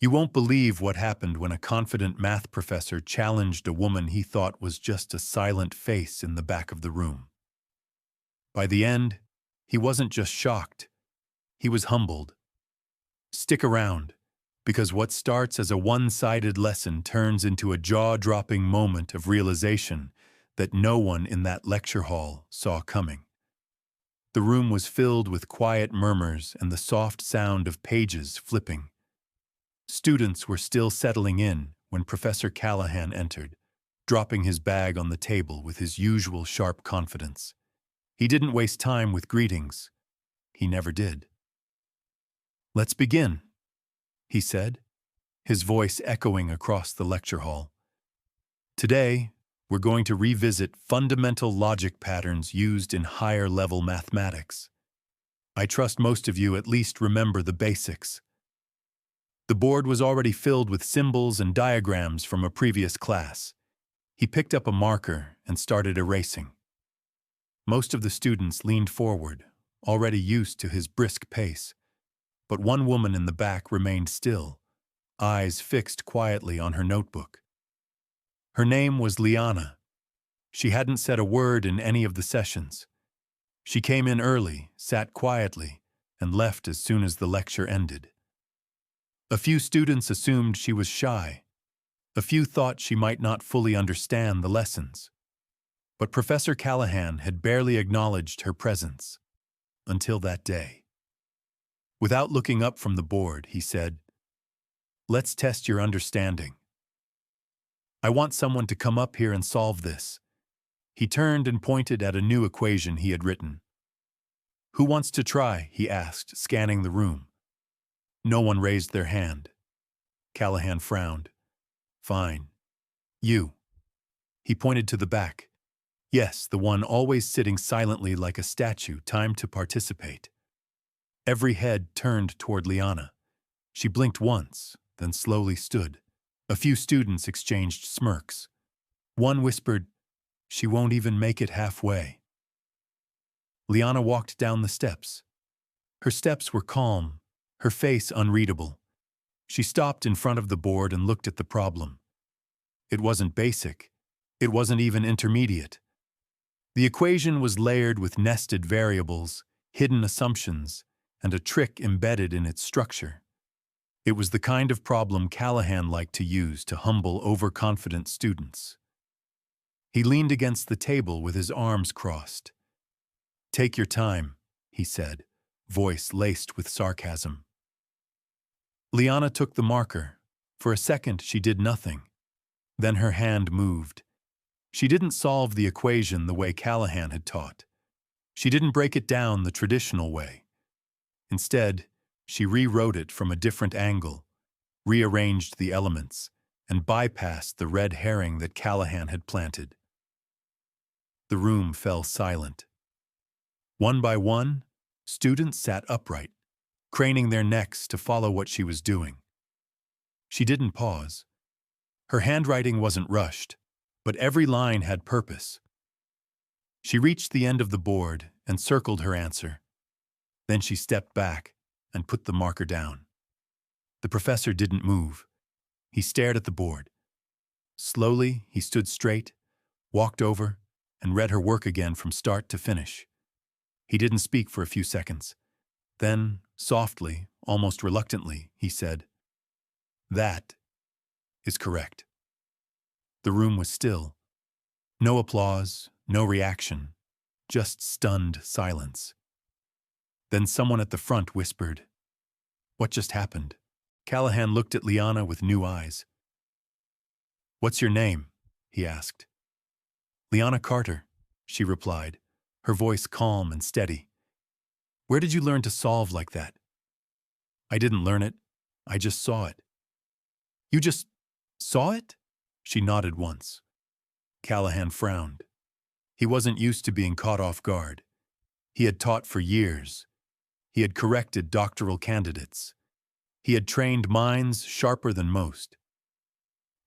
You won't believe what happened when a confident math professor challenged a woman he thought was just a silent face in the back of the room. By the end, he wasn't just shocked, he was humbled. Stick around, because what starts as a one-sided lesson turns into a jaw-dropping moment of realization that no one in that lecture hall saw coming. The room was filled with quiet murmurs and the soft sound of pages flipping. Students were still settling in when Professor Callahan entered, dropping his bag on the table with his usual sharp confidence. He didn't waste time with greetings. He never did. "Let's begin," he said, his voice echoing across the lecture hall. "Today, we're going to revisit fundamental logic patterns used in higher-level mathematics. I trust most of you at least remember the basics." The board was already filled with symbols and diagrams from a previous class. He picked up a marker and started erasing. Most of the students leaned forward, already used to his brisk pace, but one woman in the back remained still, eyes fixed quietly on her notebook. Her name was Liana. She hadn't said a word in any of the sessions. She came in early, sat quietly, and left as soon as the lecture ended. A few students assumed she was shy. A few thought she might not fully understand the lessons. But Professor Callahan had barely acknowledged her presence, until that day. Without looking up from the board, he said, "Let's test your understanding. I want someone to come up here and solve this." He turned and pointed at a new equation he had written. "Who wants to try?" he asked, scanning the room. No one raised their hand. Callahan frowned. "Fine. You." He pointed to the back. Yes, the one always sitting silently like a statue, time to participate. Every head turned toward Liana. She blinked once, then slowly stood. A few students exchanged smirks. One whispered, "She won't even make it halfway." Liana walked down the steps. Her steps were calm, her face unreadable. She stopped in front of the board and looked at the problem. It wasn't basic. It wasn't even intermediate. The equation was layered with nested variables, hidden assumptions, and a trick embedded in its structure. It was the kind of problem Callahan liked to use to humble overconfident students. He leaned against the table with his arms crossed. "Take your time," he said, voice laced with sarcasm. Liana took the marker. For a second, she did nothing. Then her hand moved. She didn't solve the equation the way Callahan had taught. She didn't break it down the traditional way. Instead, she rewrote it from a different angle, rearranged the elements, and bypassed the red herring that Callahan had planted. The room fell silent. One by one, students sat upright, craning their necks to follow what she was doing. She didn't pause. Her handwriting wasn't rushed, but every line had purpose. She reached the end of the board and circled her answer. Then she stepped back and put the marker down. The professor didn't move. He stared at the board. Slowly, he stood straight, walked over, and read her work again from start to finish. He didn't speak for a few seconds. Then, softly, almost reluctantly, he said, "That is correct." The room was still. No applause, no reaction, just stunned silence. Then someone at the front whispered, "What just happened?" Callahan looked at Liana with new eyes. "What's your name?" he asked. "Liana Carter," she replied, her voice calm and steady. "Where did you learn to solve like that?" "I didn't learn it. I just saw it." "You just saw it?" She nodded once. Callahan frowned. He wasn't used to being caught off guard. He had taught for years. He had corrected doctoral candidates. He had trained minds sharper than most.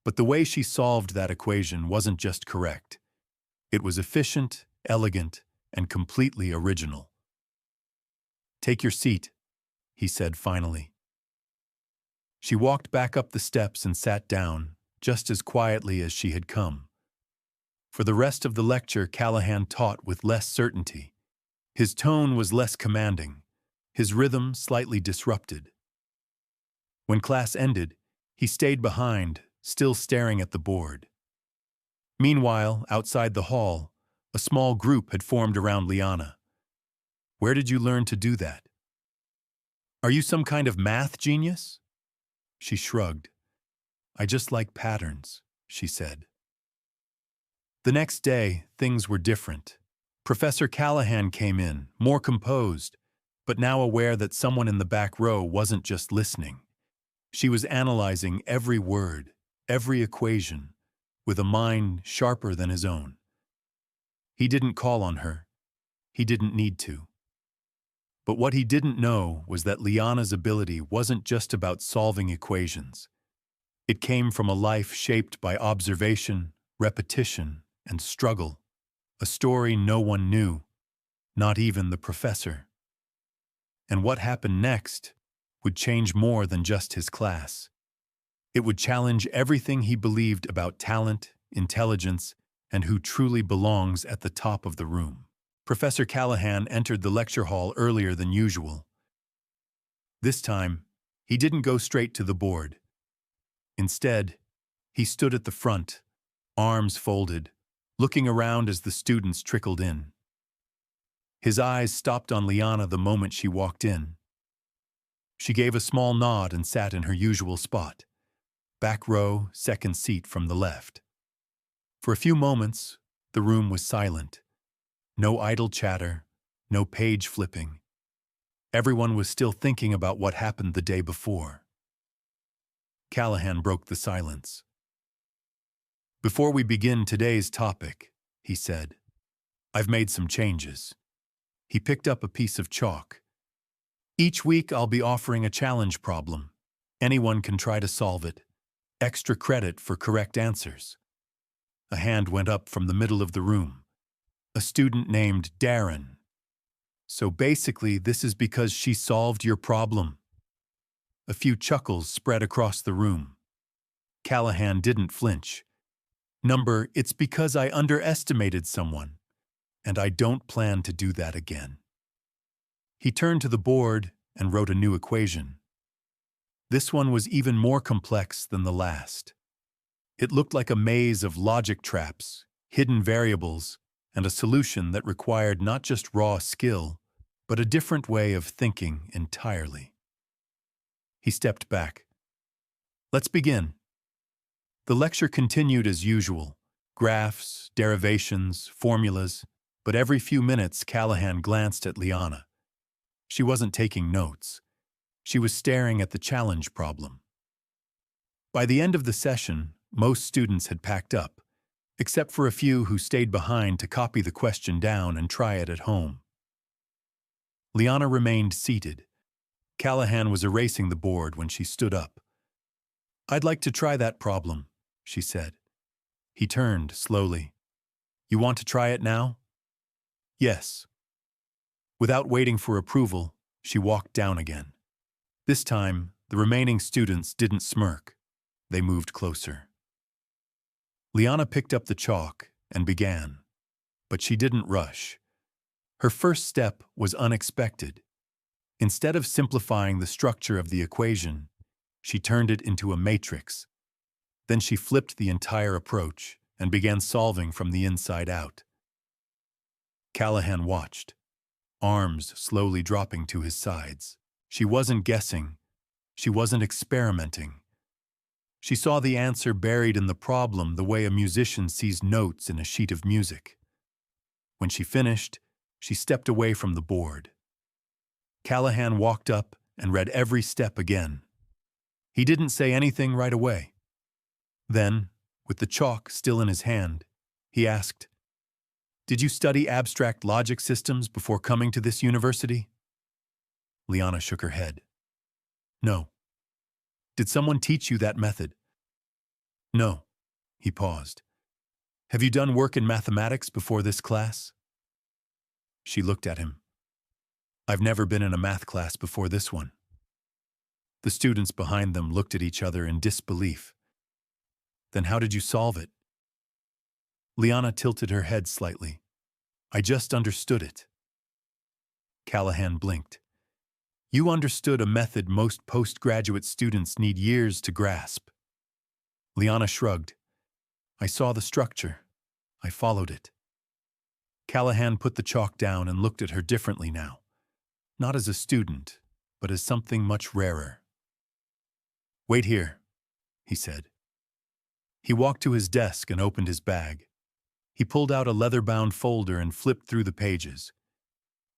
But the way she solved that equation wasn't just correct. It was efficient, elegant, and completely original. "Take your seat," he said finally. She walked back up the steps and sat down, just as quietly as she had come. For the rest of the lecture, Callahan taught with less certainty. His tone was less commanding, his rhythm slightly disrupted. When class ended, he stayed behind, still staring at the board. Meanwhile, outside the hall, a small group had formed around Liana. "Where did you learn to do that? Are you some kind of math genius?" She shrugged. "I just like patterns," she said. The next day, things were different. Professor Callahan came in, more composed, but now aware that someone in the back row wasn't just listening. She was analyzing every word, every equation, with a mind sharper than his own. He didn't call on her. He didn't need to. But what he didn't know was that Liana's ability wasn't just about solving equations. It came from a life shaped by observation, repetition, and struggle, a story no one knew, not even the professor. And what happened next would change more than just his class. It would challenge everything he believed about talent, intelligence, and who truly belongs at the top of the room. Professor Callahan entered the lecture hall earlier than usual. This time, he didn't go straight to the board. Instead, he stood at the front, arms folded, looking around as the students trickled in. His eyes stopped on Liana the moment she walked in. She gave a small nod and sat in her usual spot, back row, second seat from the left. For a few moments, the room was silent. No idle chatter, no page flipping. Everyone was still thinking about what happened the day before. Callahan broke the silence. "Before we begin today's topic," he said, "I've made some changes." He picked up a piece of chalk. "Each week I'll be offering a challenge problem. Anyone can try to solve it. Extra credit for correct answers." A hand went up from the middle of the room. A student named Darren. "So basically, this is because she solved your problem." A few chuckles spread across the room. Callahan didn't flinch. "It's because I underestimated someone, and I don't plan to do that again." He turned to the board and wrote a new equation. This one was even more complex than the last. It looked like a maze of logic traps, hidden variables, and a solution that required not just raw skill, but a different way of thinking entirely. He stepped back. "Let's begin." The lecture continued as usual, graphs, derivations, formulas, but every few minutes Callahan glanced at Liana. She wasn't taking notes. She was staring at the challenge problem. By the end of the session, most students had packed up, except for a few who stayed behind to copy the question down and try it at home. Liana remained seated. Callahan was erasing the board when she stood up. "I'd like to try that problem," she said. He turned slowly. "You want to try it now?" "Yes." Without waiting for approval, she walked down again. This time, the remaining students didn't smirk. They moved closer. Liana picked up the chalk and began, but she didn't rush. Her first step was unexpected. Instead of simplifying the structure of the equation, she turned it into a matrix. Then she flipped the entire approach and began solving from the inside out. Callahan watched, arms slowly dropping to his sides. She wasn't guessing. She wasn't experimenting. She saw the answer buried in the problem the way a musician sees notes in a sheet of music. When she finished, she stepped away from the board. Callahan walked up and read every step again. He didn't say anything right away. Then, with the chalk still in his hand, he asked, "Did you study abstract logic systems before coming to this university?" Liana shook her head. "No." "Did someone teach you that method?" "No." He paused. "Have you done work in mathematics before this class?" She looked at him. "I've never been in a math class before this one." The students behind them looked at each other in disbelief. Then how did you solve it? Liana tilted her head slightly. I just understood it. Callahan blinked. You understood a method most postgraduate students need years to grasp. Liana shrugged. I saw the structure. I followed it. Callahan put the chalk down and looked at her differently now. Not as a student, but as something much rarer. Wait here, he said. He walked to his desk and opened his bag. He pulled out a leather-bound folder and flipped through the pages.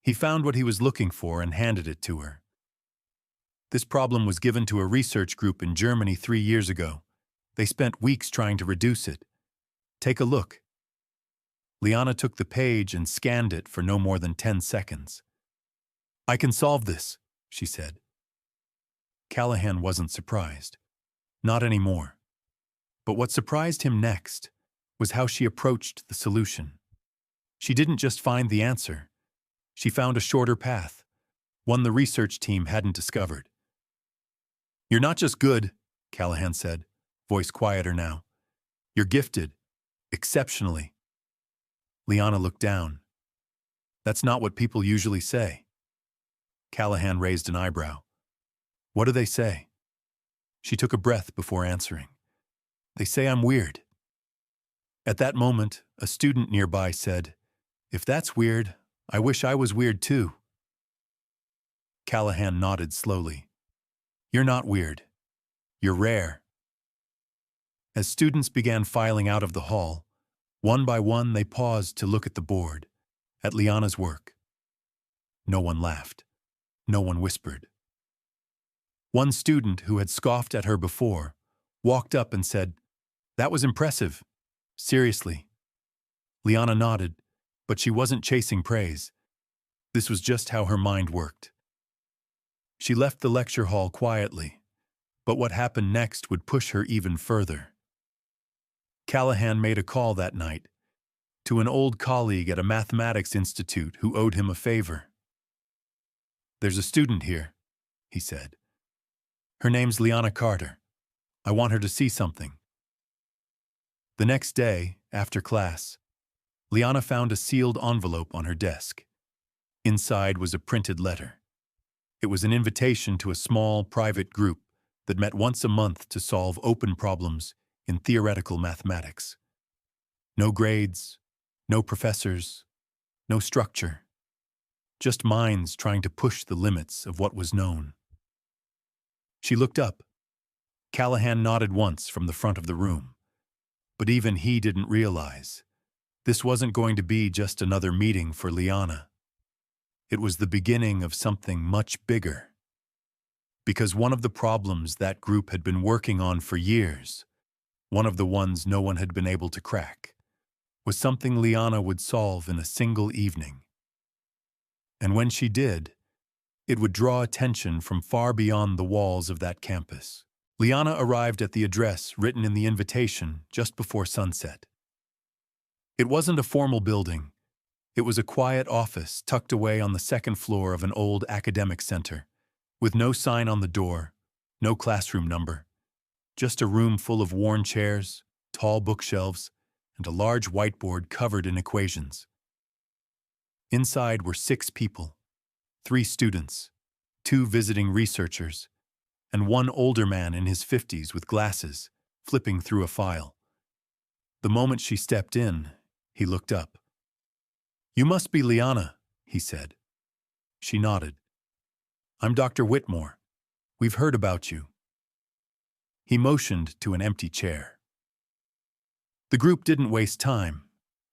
He found what he was looking for and handed it to her. This problem was given to a research group in Germany 3 years ago. They spent weeks trying to reduce it. Take a look. Liana took the page and scanned it for no more than 10 seconds. I can solve this, she said. Callahan wasn't surprised. Not anymore. But what surprised him next was how she approached the solution. She didn't just find the answer. She found a shorter path, one the research team hadn't discovered. You're not just good, Callahan said, voice quieter now. You're gifted, exceptionally. Liana looked down. That's not what people usually say. Callahan raised an eyebrow. What do they say? She took a breath before answering. They say I'm weird. At that moment, a student nearby said, If that's weird, I wish I was weird too. Callahan nodded slowly. You're not weird. You're rare. As students began filing out of the hall, one by one they paused to look at the board, at Liana's work. No one laughed. No one whispered. One student who had scoffed at her before walked up and said, That was impressive. Seriously. Liana nodded, but she wasn't chasing praise. This was just how her mind worked. She left the lecture hall quietly, but what happened next would push her even further. Callahan made a call that night to an old colleague at a mathematics institute who owed him a favor. There's a student here, he said. Her name's Liana Carter. I want her to see something. The next day, after class, Liana found a sealed envelope on her desk. Inside was a printed letter. It was an invitation to a small, private group that met once a month to solve open problems in theoretical mathematics. No grades, no professors, no structure. Just minds trying to push the limits of what was known. She looked up. Callahan nodded once from the front of the room. But even he didn't realize this wasn't going to be just another meeting for Liana. It was the beginning of something much bigger. Because one of the problems that group had been working on for years, one of the ones no one had been able to crack, was something Liana would solve in a single evening. And when she did, it would draw attention from far beyond the walls of that campus. Liana arrived at the address written in the invitation just before sunset. It wasn't a formal building. It was a quiet office tucked away on the second floor of an old academic center, with no sign on the door, no classroom number, just a room full of worn chairs, tall bookshelves, and a large whiteboard covered in equations. Inside were 6 people, 3 students, 2 visiting researchers, and one older man in his 50s with glasses, flipping through a file. The moment she stepped in, he looked up. You must be Liana, he said. She nodded. I'm Dr. Whitmore. We've heard about you. He motioned to an empty chair. The group didn't waste time.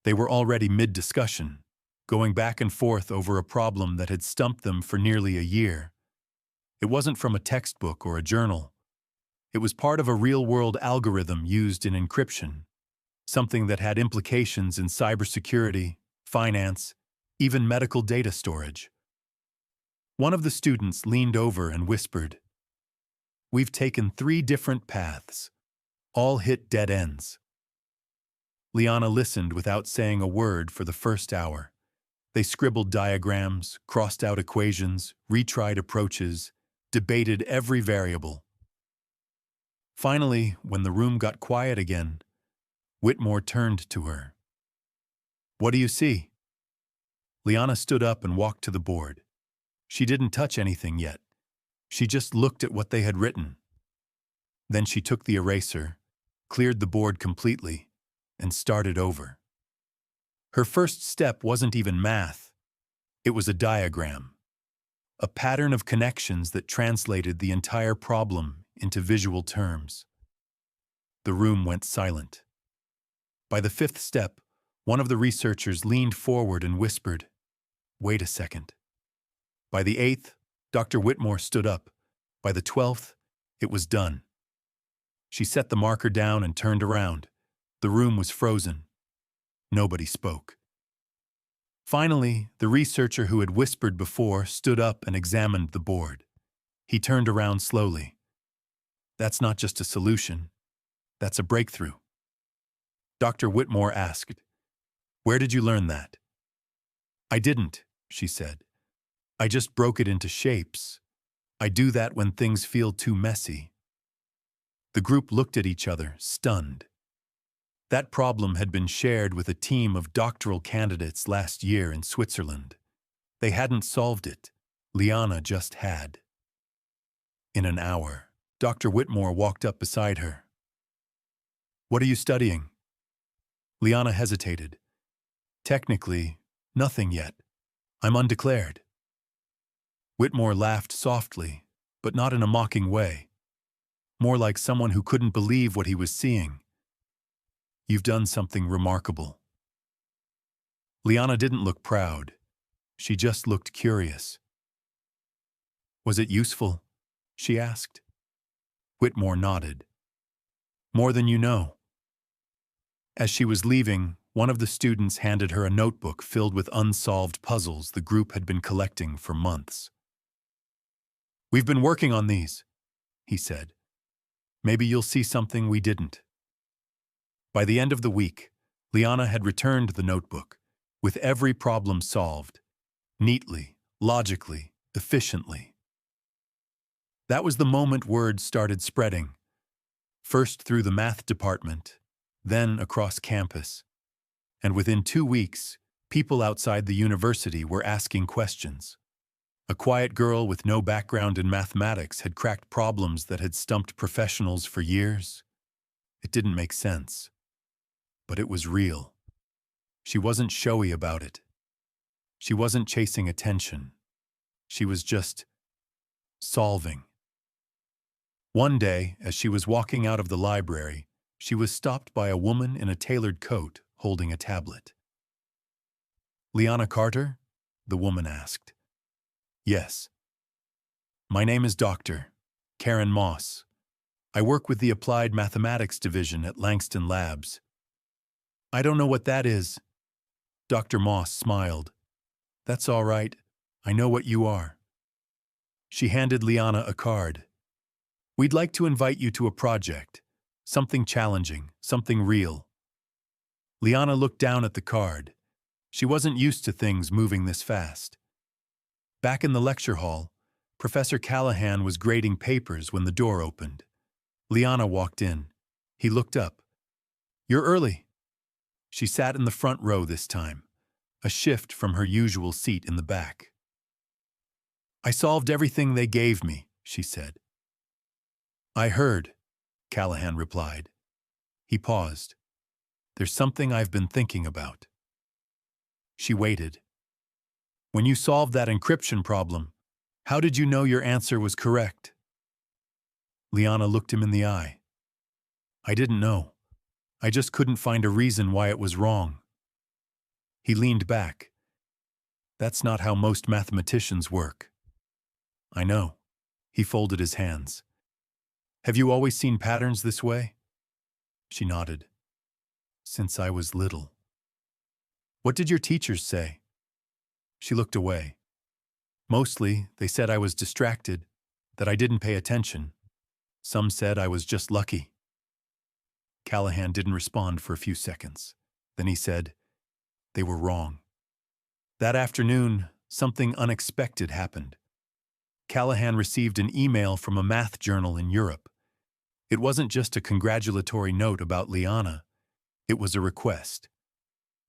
They were already mid-discussion, going back and forth over a problem that had stumped them for nearly a year. It wasn't from a textbook or a journal. It was part of a real-world algorithm used in encryption, something that had implications in cybersecurity, finance, even medical data storage. One of the students leaned over and whispered, We've taken 3 different paths. All hit dead ends. Liana listened without saying a word for the first hour. They scribbled diagrams, crossed out equations, retried approaches, debated every variable. Finally, when the room got quiet again, Whitmore turned to her. "What do you see?" Liana stood up and walked to the board. She didn't touch anything yet. She just looked at what they had written. Then she took the eraser, cleared the board completely, and started over. Her first step wasn't even math. It was a diagram, a pattern of connections that translated the entire problem into visual terms. The room went silent. By the fifth step, one of the researchers leaned forward and whispered, "Wait a second." By the eighth, Dr. Whitmore stood up. By the 12th, it was done. She set the marker down and turned around. The room was frozen. Nobody spoke. Finally, the researcher who had whispered before stood up and examined the board. He turned around slowly. "That's not just a solution. That's a breakthrough." Dr. Whitmore asked, "Where did you learn that?" "I didn't," she said. "I just broke it into shapes. I do that when things feel too messy." The group looked at each other, stunned. That problem had been shared with a team of doctoral candidates last year in Switzerland. They hadn't solved it. Liana just had. In an hour, Dr. Whitmore walked up beside her. "What are you studying?" Liana hesitated. "Technically, nothing yet. I'm undeclared." Whitmore laughed softly, but not in a mocking way. More like someone who couldn't believe what he was seeing. "You've done something remarkable." Liana didn't look proud. She just looked curious. "Was it useful?" she asked. Whitmore nodded. "More than you know." As she was leaving, one of the students handed her a notebook filled with unsolved puzzles the group had been collecting for months. "We've been working on these," he said. "Maybe you'll see something we didn't." By the end of the week, Liana had returned the notebook, with every problem solved, neatly, logically, efficiently. That was the moment word started spreading, first through the math department, then across campus. And within 2 weeks, people outside the university were asking questions. A quiet girl with no background in mathematics had cracked problems that had stumped professionals for years. It didn't make sense. But it was real. She wasn't showy about it. She wasn't chasing attention. She was just solving. One day, as she was walking out of the library, she was stopped by a woman in a tailored coat holding a tablet. "Liana Carter?" the woman asked. "Yes." "My name is Dr. Karen Moss. I work with the Applied Mathematics Division at Langston Labs." "I don't know what that is." Dr. Moss smiled. "That's all right. I know what you are." She handed Liana a card. "We'd like to invite you to a project. Something challenging, something real." Liana looked down at the card. She wasn't used to things moving this fast. Back in the lecture hall, Professor Callahan was grading papers when the door opened. Liana walked in. He looked up. "You're early." She sat in the front row this time, a shift from her usual seat in the back. "I solved everything they gave me," she said. "I heard," Callahan replied. He paused. "There's something I've been thinking about." She waited. "When you solved that encryption problem, how did you know your answer was correct?" Liana looked him in the eye. "I didn't know. I just couldn't find a reason why it was wrong." He leaned back. "That's not how most mathematicians work." "I know." He folded his hands. "Have you always seen patterns this way?" She nodded. "Since I was little." "What did your teachers say?" She looked away. "Mostly, they said I was distracted, that I didn't pay attention. Some said I was just lucky." Callahan didn't respond for a few seconds. Then he said, "They were wrong." That afternoon, something unexpected happened. Callahan received an email from a math journal in Europe. It wasn't just a congratulatory note about Liana, it was a request.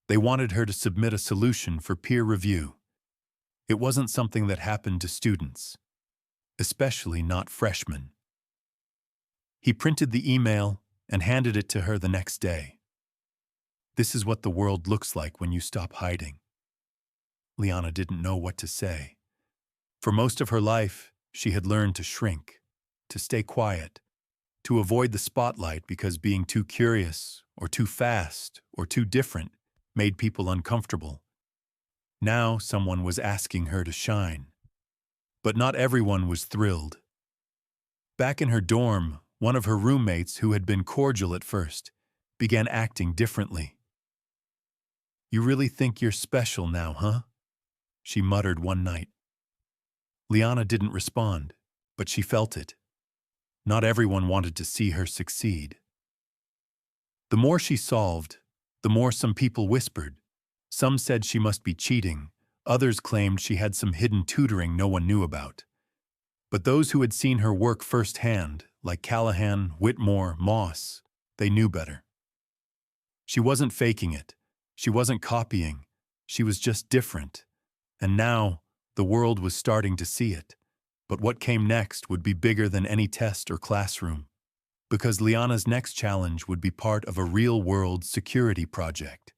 They wanted her to submit a solution for peer review. It wasn't something that happened to students, especially not freshmen. He printed the email and handed it to her the next day. This is what the world looks like when you stop hiding. Liana didn't know what to say. For most of her life, she had learned to shrink, to stay quiet, to avoid the spotlight because being too curious or too fast or too different made people uncomfortable. Now someone was asking her to shine. But not everyone was thrilled. Back in her dorm, one of her roommates, who had been cordial at first, began acting differently. "You really think you're special now, huh?" she muttered one night. Liana didn't respond, but she felt it. Not everyone wanted to see her succeed. The more she solved, the more some people whispered. Some said she must be cheating, others claimed she had some hidden tutoring no one knew about. But those who had seen her work firsthand, like Callahan, Whitmore, Moss, they knew better. She wasn't faking it. She wasn't copying. She was just different. And now, the world was starting to see it. But what came next would be bigger than any test or classroom, because Liana's next challenge would be part of a real-world security project.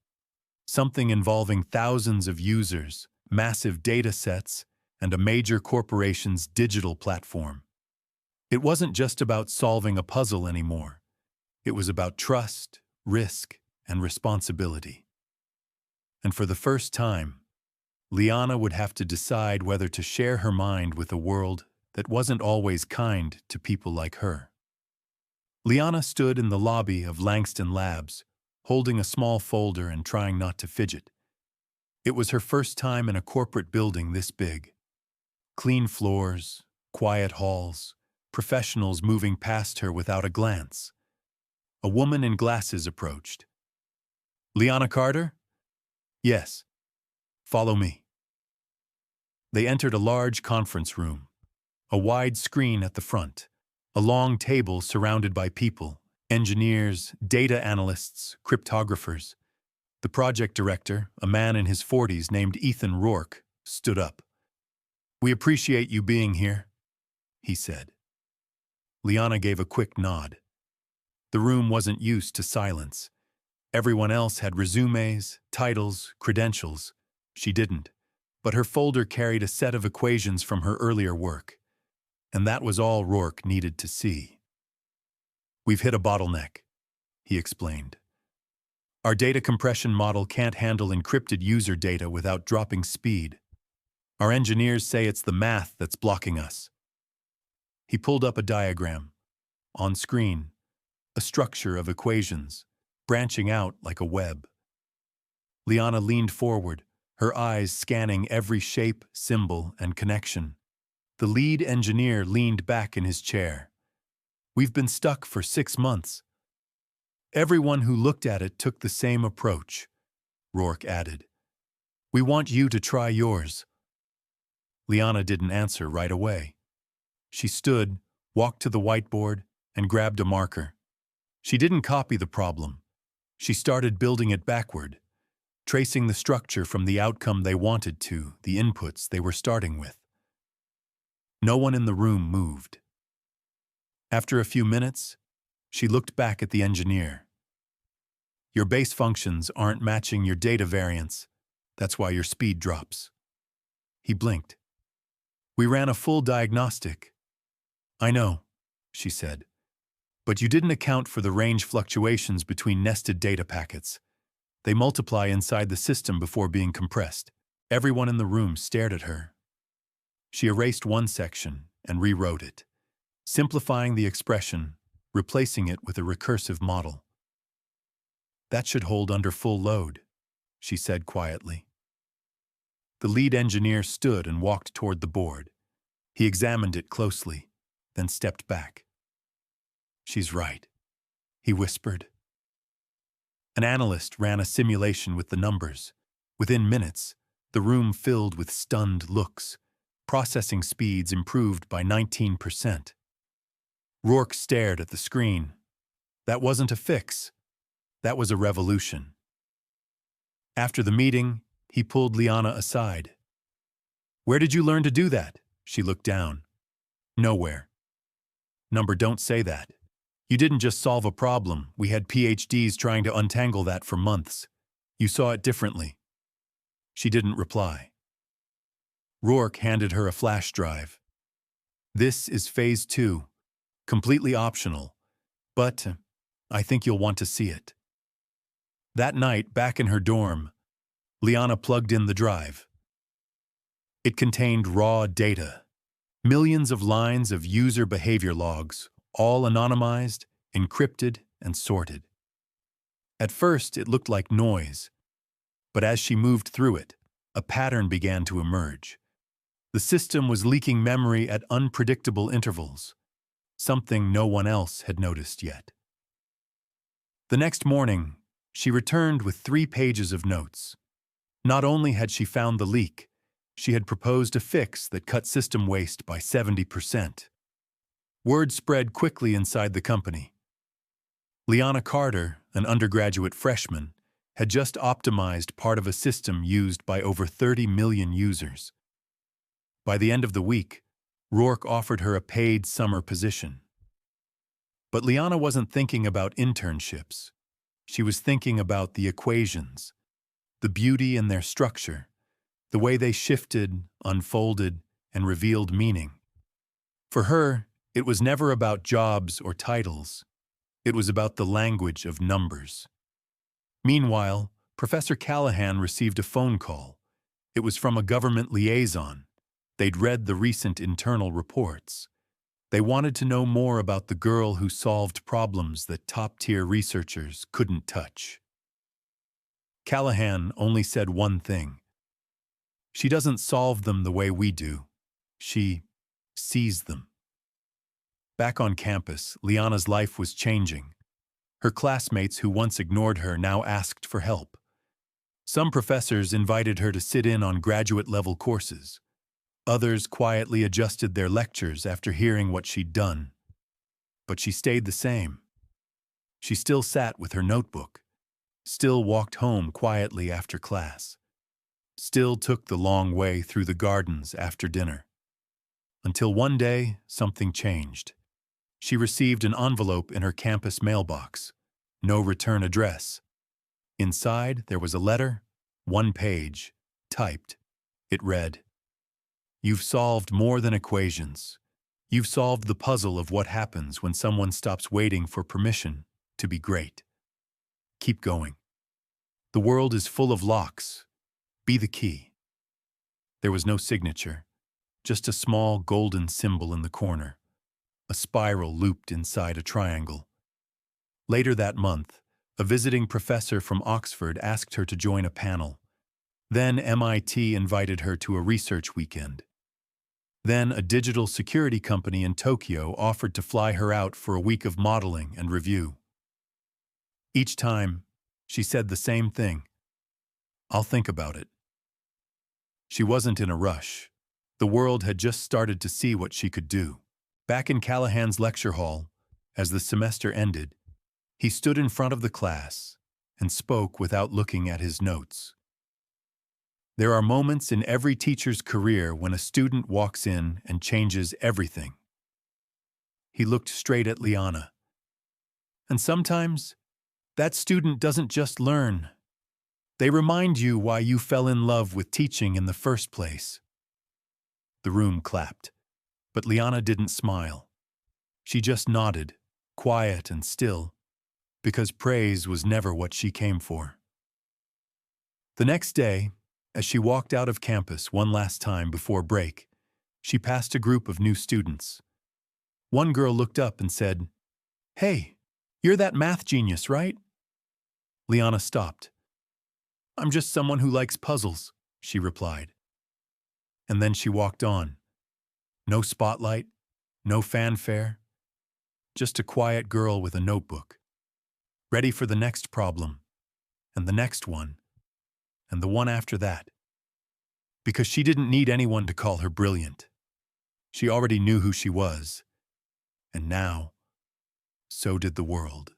Something involving thousands of users, massive data sets, and a major corporation's digital platform. It wasn't just about solving a puzzle anymore. It was about trust, risk, and responsibility. And for the first time, Liana would have to decide whether to share her mind with a world that wasn't always kind to people like her. Liana stood in the lobby of Langston Labs, holding a small folder and trying not to fidget. It was her first time in a corporate building this big. Clean floors, quiet halls, professionals moving past her without a glance. A woman in glasses approached. "Liana Carter?" "Yes. Follow me." They entered a large conference room, a wide screen at the front, a long table surrounded by people, engineers, data analysts, cryptographers. The project director, a man in his 40s named Ethan Rourke, stood up. "We appreciate you being here," he said. Liana gave a quick nod. The room wasn't used to silence. Everyone else had resumes, titles, credentials. She didn't, but her folder carried a set of equations from her earlier work. And that was all Rourke needed to see. "We've hit a bottleneck," he explained. "Our data compression model can't handle encrypted user data without dropping speed. Our engineers say it's the math that's blocking us." He pulled up a diagram. On screen, a structure of equations, branching out like a web. Liana leaned forward, her eyes scanning every shape, symbol, and connection. The lead engineer leaned back in his chair. "We've been stuck for 6 months." "Everyone who looked at it took the same approach," Rourke added. "We want you to try yours." Liana didn't answer right away. She stood, walked to the whiteboard, and grabbed a marker. She didn't copy the problem. She started building it backward, tracing the structure from the outcome they wanted to the inputs they were starting with. No one in the room moved. After a few minutes, she looked back at the engineer. "Your base functions aren't matching your data variance. That's why your speed drops." He blinked. "We ran a full diagnostic." "I know," she said. "But you didn't account for the range fluctuations between nested data packets. They multiply inside the system before being compressed." Everyone in the room stared at her. She erased one section and rewrote it, simplifying the expression, replacing it with a recursive model. "That should hold under full load," she said quietly. The lead engineer stood and walked toward the board. He examined it closely, then stepped back. "She's right," he whispered. An analyst ran a simulation with the numbers. Within minutes, the room filled with stunned looks. Processing speeds improved by 19%. Rourke stared at the screen. That wasn't a fix. That was a revolution. After the meeting, he pulled Liana aside. "Where did you learn to do that?" She looked down. "Nowhere." "Number, don't say that. You didn't just solve a problem. We had PhDs trying to untangle that for months. You saw it differently." She didn't reply. Rourke handed her a flash drive. "This is phase 2, completely optional, but I think you'll want to see it." That night, back in her dorm, Liana plugged in the drive. It contained raw data, millions of lines of user behavior logs, all anonymized, encrypted, and sorted. At first, it looked like noise, but as she moved through it, a pattern began to emerge. The system was leaking memory at unpredictable intervals, something no one else had noticed yet. The next morning, she returned with 3 pages of notes. Not only had she found the leak, she had proposed a fix that cut system waste by 70%. Word spread quickly inside the company. Liana Carter, an undergraduate freshman, had just optimized part of a system used by over 30 million users. By the end of the week, Rourke offered her a paid summer position. But Liana wasn't thinking about internships. She was thinking about the equations, the beauty in their structure, the way they shifted, unfolded, and revealed meaning. For her, it was never about jobs or titles. It was about the language of numbers. Meanwhile, Professor Callahan received a phone call. It was from a government liaison. They'd read the recent internal reports. They wanted to know more about the girl who solved problems that top-tier researchers couldn't touch. Callahan only said one thing. "She doesn't solve them the way we do. She sees them." Back on campus, Liana's life was changing. Her classmates who once ignored her now asked for help. Some professors invited her to sit in on graduate-level courses. Others quietly adjusted their lectures after hearing what she'd done. But she stayed the same. She still sat with her notebook, still walked home quietly after class, still took the long way through the gardens after dinner. Until one day, something changed. She received an envelope in her campus mailbox. No return address. Inside, there was a letter, 1 page, typed. It read, "You've solved more than equations. You've solved the puzzle of what happens when someone stops waiting for permission to be great. Keep going. The world is full of locks. Be the key." There was no signature, just a small golden symbol in the corner, a spiral looped inside a triangle. Later that month, a visiting professor from Oxford asked her to join a panel. Then MIT invited her to a research weekend. Then a digital security company in Tokyo offered to fly her out for a week of modeling and review. Each time, she said the same thing. "I'll think about it." She wasn't in a rush. The world had just started to see what she could do. Back in Callahan's lecture hall, as the semester ended, he stood in front of the class and spoke without looking at his notes. There are moments in every teacher's career when a student walks in and changes everything. He looked straight at Liana. And sometimes, that student doesn't just learn. They remind you why you fell in love with teaching in the first place. The room clapped, but Liana didn't smile. She just nodded, quiet and still, because praise was never what she came for. The next day, as she walked out of campus one last time before break, she passed a group of new students. One girl looked up and said, "Hey, you're that math genius, right?" Liana stopped. "I'm just someone who likes puzzles," she replied. And then she walked on. No spotlight, no fanfare, just a quiet girl with a notebook, ready for the next problem, and the next one, and the one after that. because she didn't need anyone to call her brilliant. She already knew who she was, and now, so did the world.